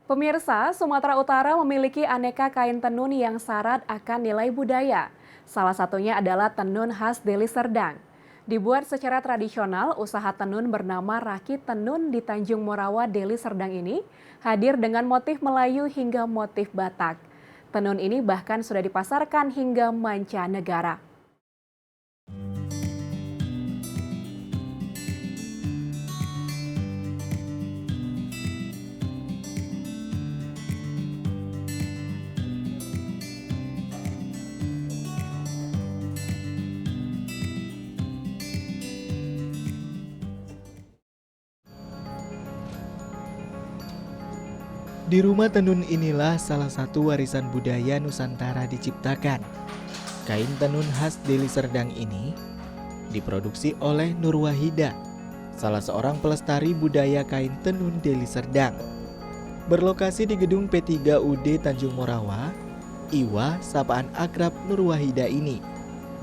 Pemirsa, Sumatera Utara memiliki aneka kain tenun yang syarat akan nilai budaya. Salah satunya adalah tenun khas Deli Serdang. Dibuat secara tradisional, usaha tenun bernama Rakit Tenun di Tanjung Morawa, Deli Serdang ini hadir dengan motif Melayu hingga motif Batak. Tenun ini bahkan sudah dipasarkan hingga mancanegara. Di rumah tenun inilah salah satu warisan budaya Nusantara diciptakan. Kain tenun khas Deli Serdang ini diproduksi oleh Nur Wahida, salah seorang pelestari budaya kain tenun Deli Serdang. Berlokasi di gedung P3UD Tanjung Morawa, Iwa, sapaan akrab Nur Wahida ini,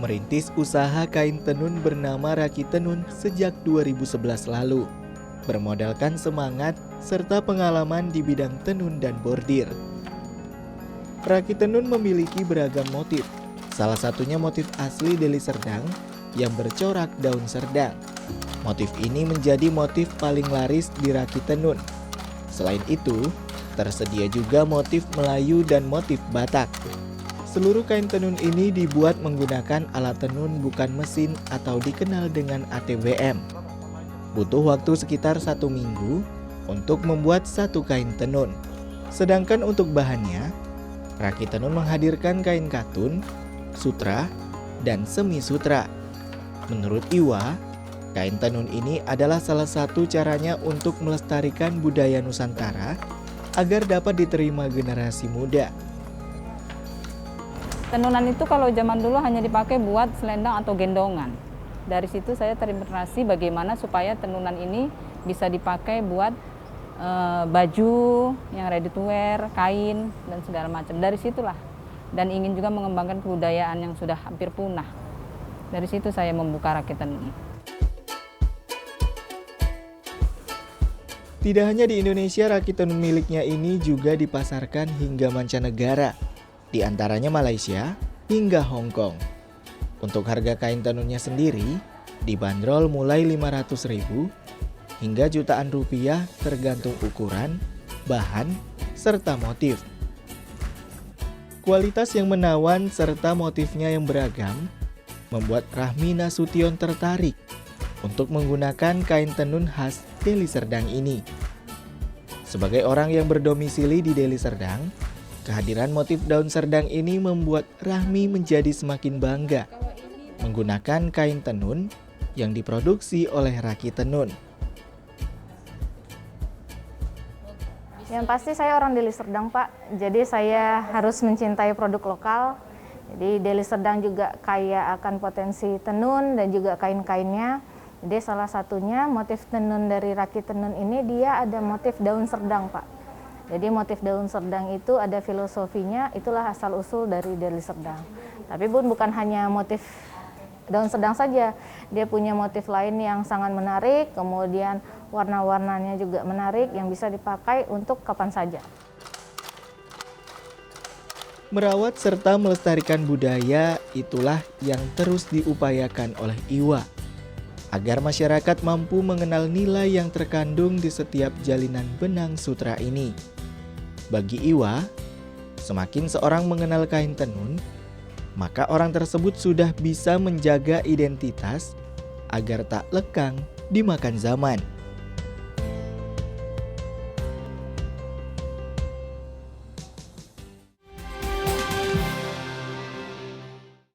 merintis usaha kain tenun bernama Rakit Tenun sejak 2011 lalu. Bermodalkan semangat serta pengalaman di bidang tenun dan bordir. Rakit tenun memiliki beragam motif, salah satunya motif asli Deli Serdang yang bercorak daun serdang. Motif ini menjadi motif paling laris di rakit tenun. Selain itu, tersedia juga motif Melayu dan motif Batak. Seluruh kain tenun ini dibuat menggunakan alat tenun bukan mesin atau dikenal dengan ATBM. Butuh waktu sekitar 1 minggu untuk membuat satu kain tenun. Sedangkan untuk bahannya, Rakit Tenun menghadirkan kain katun, sutra, dan semi sutra. Menurut Iwa, kain tenun ini adalah salah satu caranya untuk melestarikan budaya Nusantara agar dapat diterima generasi muda. Tenunan itu kalau zaman dulu hanya dipakai buat selendang atau gendongan. Dari situ saya terinspirasi bagaimana supaya tenunan ini bisa dipakai buat baju yang ready to wear, kain, dan segala macam. Dari situlah. Dan ingin juga mengembangkan kebudayaan yang sudah hampir punah. Dari situ saya membuka Rakit Tenun. Tidak hanya di Indonesia, rakit tenun miliknya ini juga dipasarkan hingga mancanegara, di antaranya Malaysia hingga Hong Kong. Untuk harga kain tenunnya sendiri, dibanderol mulai 500.000 hingga jutaan rupiah tergantung ukuran, bahan, serta motif. Kualitas yang menawan serta motifnya yang beragam membuat Rahmi Nasution tertarik untuk menggunakan kain tenun khas Deli Serdang ini. Sebagai orang yang berdomisili di Deli Serdang, kehadiran motif daun serdang ini membuat Rahmi menjadi semakin bangga menggunakan kain tenun yang diproduksi oleh Rakit Tenun. Yang pasti saya orang Deli Serdang, Pak. Jadi saya harus mencintai produk lokal. Jadi Deli Serdang juga kaya akan potensi tenun dan juga kain-kainnya. Jadi salah satunya motif tenun dari Rakit Tenun ini dia ada motif daun serdang, Pak. Jadi motif daun serdang itu ada filosofinya, itulah asal-usul dari Deli Serdang. Tapi bukan hanya motif daun serdang saja, dia punya motif lain yang sangat menarik, kemudian warna-warnanya juga menarik yang bisa dipakai untuk kapan saja. Merawat serta melestarikan budaya itulah yang terus diupayakan oleh Iwa, agar masyarakat mampu mengenal nilai yang terkandung di setiap jalinan benang sutra ini. Bagi Iwa, semakin seorang mengenal kain tenun, maka orang tersebut sudah bisa menjaga identitas agar tak lekang dimakan zaman.